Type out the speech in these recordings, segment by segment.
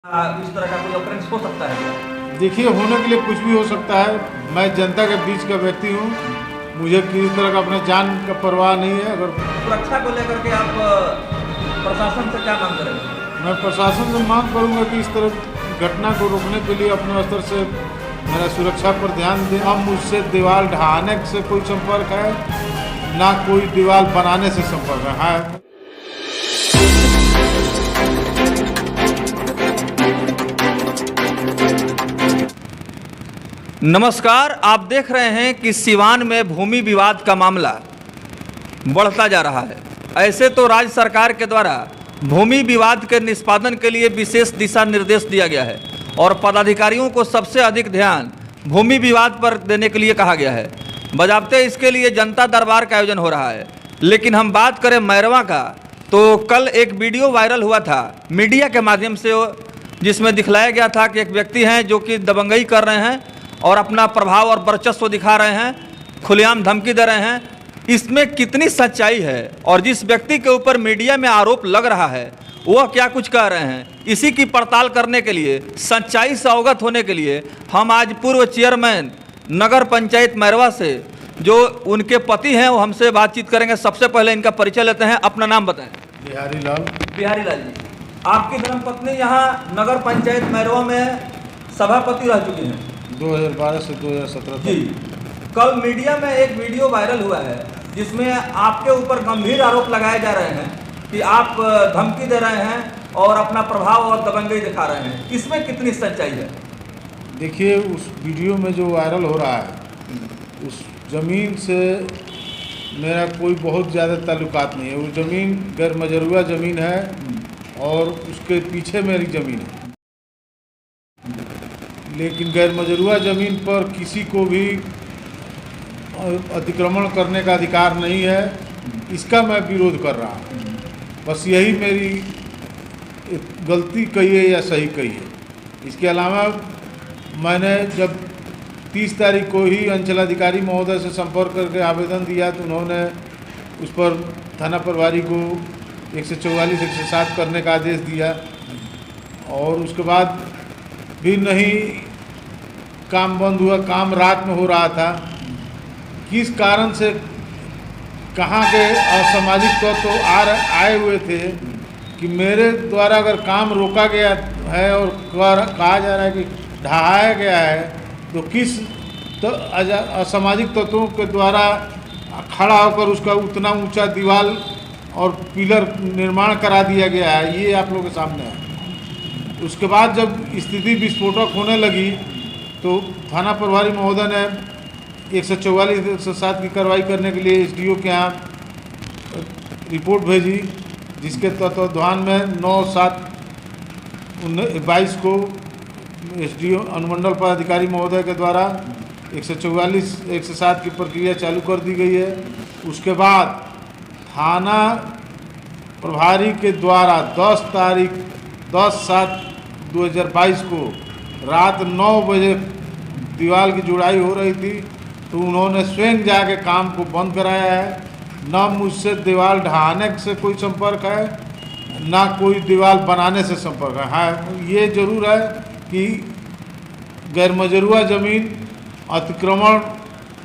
इस तरह का कोई ऑकरेंस हो सकता है? देखिए, होने के लिए कुछ भी हो सकता है। मैं जनता के बीच का व्यक्ति हूँ, मुझे किसी तरह का अपने जान का परवाह नहीं है। अगर सुरक्षा को लेकर के आप प्रशासन से क्या मांग करेंगे? मैं प्रशासन से मांग करूँगा कि इस तरह घटना को रोकने के लिए अपने स्तर से मेरा सुरक्षा पर ध्यान दें। अब मुझसे दीवार ढहाने से कोई संपर्क है, ना कोई दीवार बनाने से संपर्क है। नमस्कार, आप देख रहे हैं कि सिवान में भूमि विवाद का मामला बढ़ता जा रहा है। ऐसे तो राज्य सरकार के द्वारा भूमि विवाद के निष्पादन के लिए विशेष दिशा निर्देश दिया गया है और पदाधिकारियों को सबसे अधिक ध्यान भूमि विवाद पर देने के लिए कहा गया है। बजाबते इसके लिए जनता दरबार का आयोजन हो रहा है। लेकिन हम बात करें मैरवा का, तो कल एक वीडियो वायरल हुआ था मीडिया के माध्यम से, जिसमें दिखलाया गया था कि एक व्यक्ति हैं जो कि दबंगई कर रहे हैं और अपना प्रभाव और वर्चस्व दिखा रहे हैं, खुलेआम धमकी दे रहे हैं। इसमें कितनी सच्चाई है और जिस व्यक्ति के ऊपर मीडिया में आरोप लग रहा है वह क्या कुछ कह रहे हैं, इसी की पड़ताल करने के लिए, सच्चाई से अवगत होने के लिए हम आज पूर्व चेयरमैन नगर पंचायत मैरवा से, जो उनके पति हैं, वो हमसे बातचीत करेंगे। सबसे पहले इनका परिचय लेते हैं। अपना नाम बताएं। बिहारी लाल। बिहारी लाल जी, आपकी धर्मपत्नी यहाँ नगर पंचायत मैरवा में सभापति रह चुकी हैं 2012 से 2017 जी। कल मीडिया में एक वीडियो वायरल हुआ है जिसमें आपके ऊपर गंभीर आरोप लगाए जा रहे हैं कि आप धमकी दे रहे हैं और अपना प्रभाव और दबंगई दिखा रहे हैं। इसमें कितनी सच्चाई है? देखिए, उस वीडियो में जो वायरल हो रहा है, उस ज़मीन से मेरा कोई बहुत ज़्यादा ताल्लुकात नहीं है। वो ज़मीन गैर मजरूआ ज़मीन है और उसके पीछे मेरी ज़मीन है। लेकिन गैर मजरूआ ज़मीन पर किसी को भी अतिक्रमण करने का अधिकार नहीं है। इसका मैं विरोध कर रहा हूँ। बस यही मेरी गलती कही है या सही कही है। इसके अलावा मैंने जब 30 तारीख को ही अंचलाधिकारी महोदय से संपर्क करके आवेदन दिया तो उन्होंने उस पर थाना प्रभारी को 144 107 करने का आदेश दिया और उसके बाद भी नहीं काम बंद हुआ। काम रात में हो रहा था। किस कारण से, कहाँ के असामाजिक तत्व तो आए हुए थे कि मेरे द्वारा अगर काम रोका गया है और कहा जा रहा है कि ढहाया गया है, तो किस असामाजिक तत्वों के द्वारा खड़ा होकर उसका उतना ऊंचा दीवार और पिलर निर्माण करा दिया गया है, ये आप लोगों के सामने है। उसके बाद जब स्थिति विस्फोटक होने लगी तो थाना प्रभारी महोदय ने 144 107 की कार्रवाई करने के लिए एसडीओ के यहाँ रिपोर्ट भेजी, जिसके तत्वावधान में 9/7/22 को एसडीओ अनुमंडल पदाधिकारी महोदय के द्वारा 144 107 की प्रक्रिया चालू कर दी गई है। उसके बाद थाना प्रभारी के द्वारा 10/7/2022 को रात 9 बजे दीवार की जुड़ाई हो रही थी, तो उन्होंने स्वयं जाके काम को बंद कराया है। ना मुझसे दीवार ढहाने से कोई संपर्क है, ना कोई दीवार बनाने से संपर्क है। हाँ, ये जरूर है कि गैर मजरूआ ज़मीन अतिक्रमण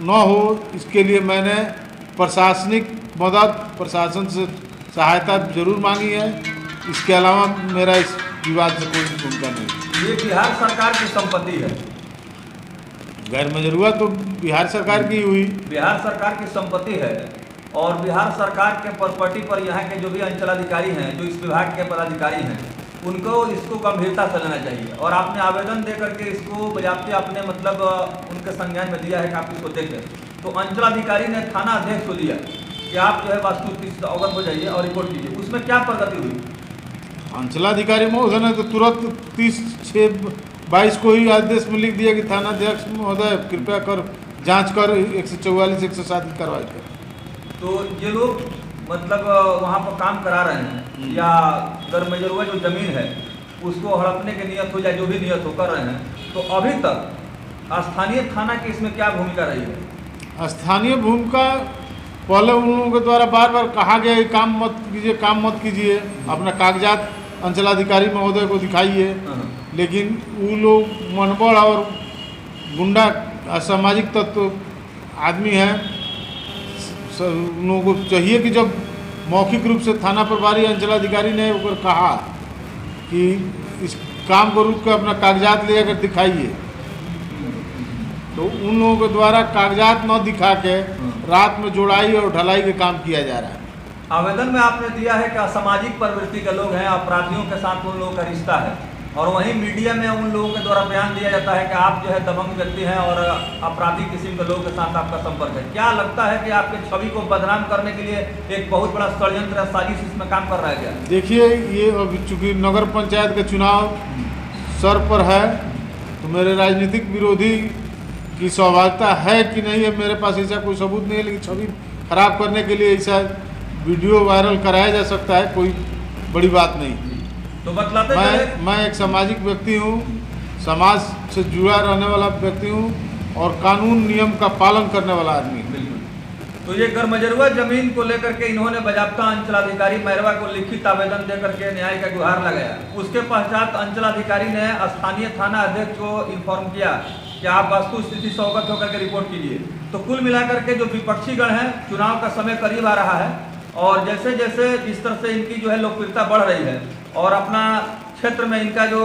न हो, इसके लिए मैंने प्रशासनिक मदद, प्रशासन से सहायता जरूर मांगी है। इसके अलावा मेरा इस विवाद से कोई भूमिका नहीं। ये बिहार सरकार की संपत्ति है। गैर मजरूआ तो बिहार सरकार की हुई। बिहार सरकार की संपत्ति है और बिहार सरकार के प्रॉपर्टी पर यहाँ के जो भी अंचलाधिकारी हैं, जो इस विभाग के पदाधिकारी हैं, उनको इसको गंभीरता से लेना चाहिए। और आपने आवेदन दे करके इसको बजाते आपने मतलब उनके संज्ञान में दिया है कि आप इसको देखें। तो अंचलाधिकारी ने थाना अध्यक्ष को दिया कि आप जो है वास्तुस्थिति से अवगत हो जाइए और रिपोर्ट कीजिए। उसमें क्या प्रगति हुई? अंचलाधिकारी महोदय ने तो तुरंत 30/6/22 को ही आदेश में लिख दिया कि थानाध्यक्ष महोदय कृपया कर जांच कर 144 107 की कार्रवाई कर। तो ये लोग मतलब वहाँ पर काम करा रहे हैं या गैर मजरूआ जो ज़मीन है उसको हड़पने की नियत हो, या जो भी नियत हो कर रहे हैं, तो अभी तक स्थानीय थाना की इसमें क्या भूमिका रही है? स्थानीय भूमिका, पहले उन लोगों के द्वारा बार बार कहा गया काम मत कीजिए, काम मत कीजिए, अपना कागजात अंचलाधिकारी महोदय को दिखाइए। लेकिन वो लोग मनबड़ और गुंडा असामाजिक तत्व आदमी हैं। उन लोगों को चाहिए कि जब मौखिक रूप से थाना प्रभारी अंचलाधिकारी ने ऊपर कहा कि इस काम को रुक कर अपना कागजात ले कर दिखाइए, तो उन लोगों के द्वारा कागजात न दिखा के रात में जोड़ाई और ढलाई का काम किया जा रहा है। आवेदन में आपने दिया है कि असामाजिक प्रवृत्ति के लोग हैं, अपराधियों के साथ उन लोगों का रिश्ता है, और वहीं मीडिया में उन लोगों के द्वारा बयान दिया जाता है कि आप जो है दबंग व्यक्ति हैं और आपराधिक किस्म के लोगों के साथ आपका संपर्क है। क्या लगता है कि आपके छवि को बदनाम करने के लिए एक बहुत बड़ा षड्यंत्र या साजिश इसमें काम कर रहा है क्या? देखिए, ये अब चूँकि नगर पंचायत का चुनाव सर पर है, तो मेरे राजनीतिक विरोधी की स्वाभाविकता है कि नहीं है, मेरे पास ऐसा कोई सबूत नहीं है, लेकिन छवि खराब करने के लिए ऐसा वीडियो वायरल कराया जा सकता है, कोई बड़ी बात नहीं। तो बतलाते मैं एक सामाजिक व्यक्ति हूँ, समाज से जुड़ा रहने वाला व्यक्ति हूँ और कानून नियम का पालन करने वाला आदमी हूँ। तो ये गरमजरुआ जमीन को लेकर के इन्होंने बजाप्ता अंचलाधिकारी मैरवा को लिखित आवेदन देकर के न्याय का गुहार लगाया। उसके पश्चात अंचलाधिकारी ने स्थानीय थाना अध्यक्ष को इन्फॉर्म किया कि आप वस्तु स्थिति से अवगत होकर के रिपोर्ट कीजिए। तो कुल मिलाकर के जो विपक्षी गण है, चुनाव का समय करीब आ रहा है और जैसे जैसे जिस तरह से इनकी जो है लोकप्रियता बढ़ रही है और अपना क्षेत्र में इनका जो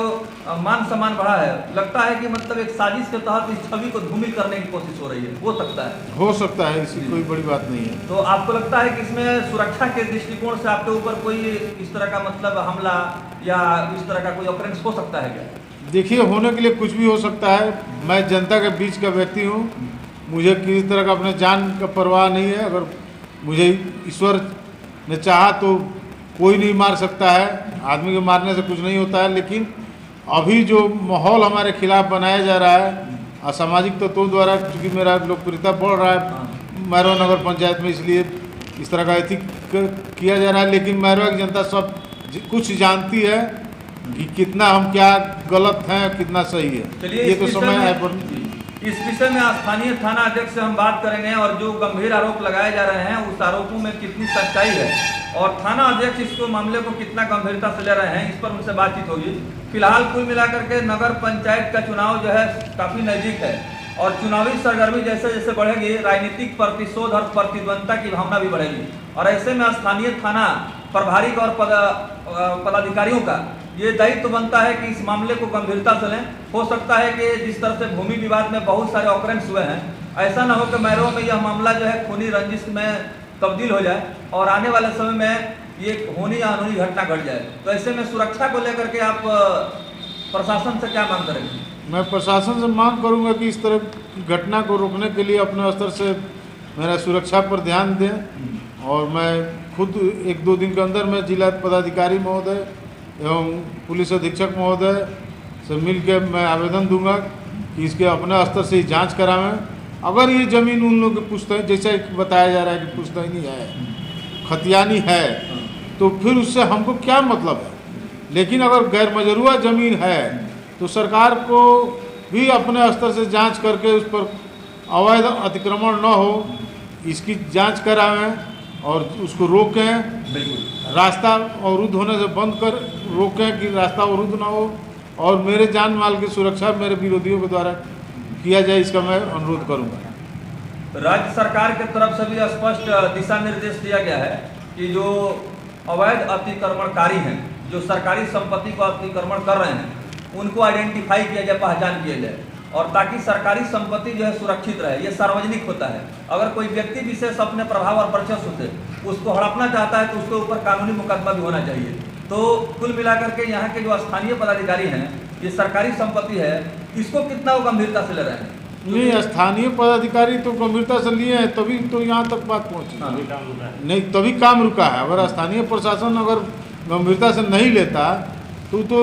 मान सम्मान बढ़ा है, लगता है कि मतलब एक साजिश के तहत इस छवि को धूमिल करने की कोशिश हो रही है। हो सकता है, इसकी कोई बड़ी बात नहीं है। तो आपको लगता है कि इसमें सुरक्षा के दृष्टिकोण से आपके ऊपर कोई इस तरह का मतलब हमला या इस तरह का कोई ऑकरेंस हो सकता है क्या? देखिए, होने के लिए कुछ भी हो सकता है। मैं जनता के बीच का व्यक्ति हूँ, मुझे किसी तरह का अपने जान का परवाह नहीं है। अगर मुझे ईश्वर ने चाहा तो कोई नहीं मार सकता है, आदमी के मारने से कुछ नहीं होता है। लेकिन अभी जो माहौल हमारे खिलाफ बनाया जा रहा है असामाजिक तत्वों द्वारा, क्योंकि मेरा लोकप्रियता बढ़ रहा है मैरवा नगर पंचायत में, इसलिए इस तरह का एथिक किया जा रहा है। लेकिन मैरवा की जनता सब कुछ जानती है कि कितना हम क्या गलत हैं, कितना सही है। ये तो समय है पर इस विषय में स्थानीय थाना अध्यक्ष से हम बात करेंगे और जो गंभीर आरोप लगाए जा रहे हैं उस आरोपों में कितनी सच्चाई है और थाना अध्यक्ष इसको मामले को कितना गंभीरता से ले रहे हैं, इस पर उनसे बातचीत होगी। फिलहाल कुल मिलाकर के नगर पंचायत का चुनाव जो है काफ़ी नज़दीक है और चुनावी सरगर्मी जैसे जैसे बढ़ेगी, राजनीतिक प्रतिशोध और प्रतिद्वंदता की भावना भी बढ़ेगी और ऐसे में स्थानीय थाना प्रभारी और पदाधिकारियों का ये दायित्व बनता है कि इस मामले को गंभीरता से लें। हो सकता है कि जिस तरह से भूमि विवाद में बहुत सारे ऑकरेंस हुए हैं, ऐसा ना हो कि मैरवा में यह मामला जो है खूनी रंजिश में तब्दील हो जाए और आने वाले समय में ये होनी या अनहोनी घटना घट जाए। तो ऐसे में सुरक्षा को लेकर के आप प्रशासन से क्या मांग करेंगे? मैं प्रशासन से मांग करूंगा कि इस तरह की घटना को रोकने के लिए अपने स्तर से मेरा सुरक्षा पर ध्यान दें और मैं खुद 1-2 दिन के अंदर मैं जिला पदाधिकारी महोदय एवं पुलिस अधीक्षक महोदय से मिल के मैं आवेदन दूंगा कि इसके अपने स्तर से ही जाँच करावें। अगर ये ज़मीन उन लोगों की पुश्तैनी, जैसे बताया जा रहा है कि पुश्तैनी है, खतियानी है, तो फिर उससे हमको क्या मतलब है। लेकिन अगर गैर मजरूआ ज़मीन है तो सरकार को भी अपने स्तर से जांच करके उस पर अवैध अतिक्रमण न हो, इसकी जांच करावें और उसको रोकें। रास्ता अवरुद्ध होने से बंद कर रोकें कि रास्ता अवरुद्ध ना हो और मेरे जान माल की सुरक्षा मेरे विरोधियों के द्वारा किया जाए, इसका मैं अनुरोध करूंगा। राज्य सरकार की तरफ से भी स्पष्ट दिशा निर्देश दिया गया है कि जो अवैध अतिक्रमणकारी हैं, जो सरकारी संपत्ति को अतिक्रमण कर रहे हैं, उनको आइडेंटिफाई किया जाए, पहचान किया जाए और ताकि सरकारी संपत्ति जो है सुरक्षित रहे। ये सार्वजनिक होता है। अगर कोई व्यक्ति विशेष अपने प्रभाव और वर्चस्व से उसको हड़पना चाहता है तो उसके ऊपर कानूनी मुकदमा भी होना चाहिए। तो कुल मिलाकर के यहाँ के जो स्थानीय पदाधिकारी हैं, ये सरकारी संपत्ति है, इसको कितना वो गंभीरता से ले रहे हैं? नहीं, स्थानीय पदाधिकारी तो गंभीरता से लिए हैं, तभी तो यहाँ तक बात पहुँची। नहीं, तभी काम रुका है। अगर स्थानीय प्रशासन अगर गंभीरता से नहीं लेता तो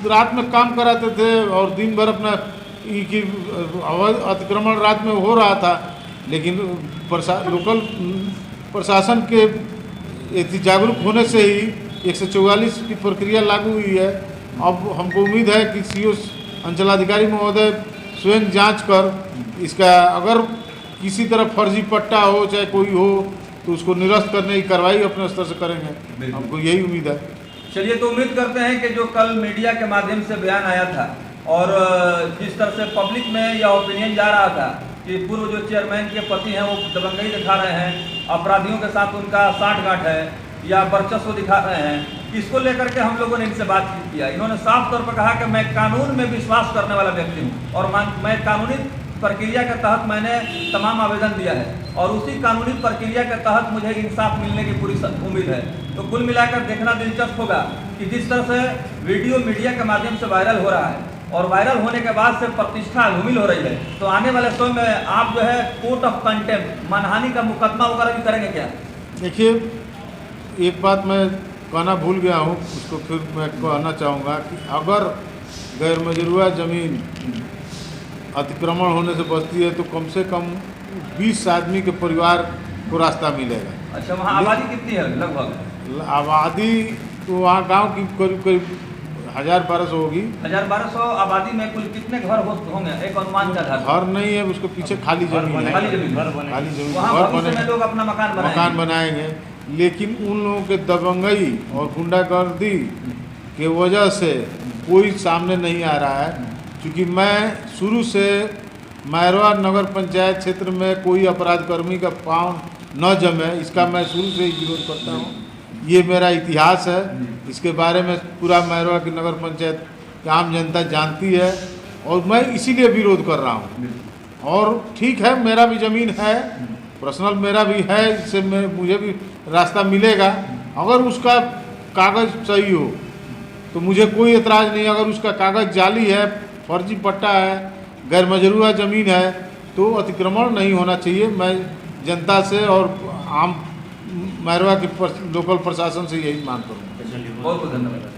रात में काम कराते थे और दिन भर अपना कि अवैध अतिक्रमण रात में हो रहा था। लेकिन लोकल प्रशासन के जागरूक होने से ही 144 की प्रक्रिया लागू हुई है। अब हमको उम्मीद है कि सीओ अंचलाधिकारी महोदय स्वयं जांच कर इसका अगर किसी तरह फर्जी पट्टा हो चाहे कोई हो तो उसको निरस्त करने की कार्रवाई अपने स्तर से करेंगे। हमको यही उम्मीद है। चलिए, तो उम्मीद करते हैं कि जो कल मीडिया के माध्यम से बयान आया था और जिस तरह से पब्लिक में यह ओपिनियन जा रहा था कि पूर्व जो चेयरमैन के पति हैं वो दबंगई दिखा रहे हैं, अपराधियों के साथ उनका साठगांठ है या वर्चस्व दिखा रहे हैं, इसको लेकर के हम लोगों ने इनसे बातचीत किया। इन्होंने साफ तौर पर कहा कि मैं कानून में विश्वास करने वाला व्यक्ति हूँ और मैं कानूनी प्रक्रिया के तहत मैंने तमाम आवेदन दिया है और उसी कानूनी प्रक्रिया के तहत मुझे इंसाफ मिलने की पूरी उम्मीद है। तो कुल मिलाकर देखना दिलचस्प होगा कि जिस तरह से वीडियो मीडिया के माध्यम से वायरल हो रहा है और वायरल होने के बाद से प्रतिष्ठा धूमिल हो रही है, तो आने वाले समय में आप जो है कोर्ट ऑफ कंटेम्प्ट, मानहानि का मुकदमा वगैरह भी करेंगे क्या? देखिए, एक बात मैं कहना भूल गया हूँ, उसको फिर मैं कहना चाहूँगा कि अगर गैर मजरूआ ज़मीन अतिक्रमण होने से बचती है तो कम से कम 20 आदमी के परिवार को रास्ता मिलेगा। अच्छा, वहाँ आबादी कितनी है लगभग? आबादी तो वहाँ गांव की करीब करीब 1000-1200 होगी। 1000-1200 आबादी में कुल कितने घर होंगे एक अनुमान के आधार? घर नहीं है, उसके पीछे खाली जमीन है, खाली जमीन घर बने, लोग अपना मकान बनाएंगे। लेकिन उन लोगों के दबंगई और गुंडागर्दी के वजह से कोई सामने नहीं आ रहा है। क्योंकि मैं शुरू से मैरवा नगर पंचायत क्षेत्र में कोई अपराधकर्मी का पाँव न जमे, इसका मैं शुरू से ही विरोध करता हूँ। ये मेरा इतिहास है, इसके बारे में पूरा मैरवा की नगर पंचायत की आम जनता जानती है और मैं इसीलिए विरोध कर रहा हूँ। और ठीक है, मेरा भी ज़मीन है, पर्सनल मेरा भी है, इससे मुझे भी रास्ता मिलेगा। अगर उसका कागज़ सही हो तो मुझे कोई एतराज़ नहीं। अगर उसका कागज़ जाली है, फर्जी पट्टा है, गैर मजरूआ ज़मीन है, तो अतिक्रमण नहीं होना चाहिए। मैं जनता से और आम मैरवा के लोकल प्रशासन से यही मांग करूँगा। बहुत बहुत धन्यवाद।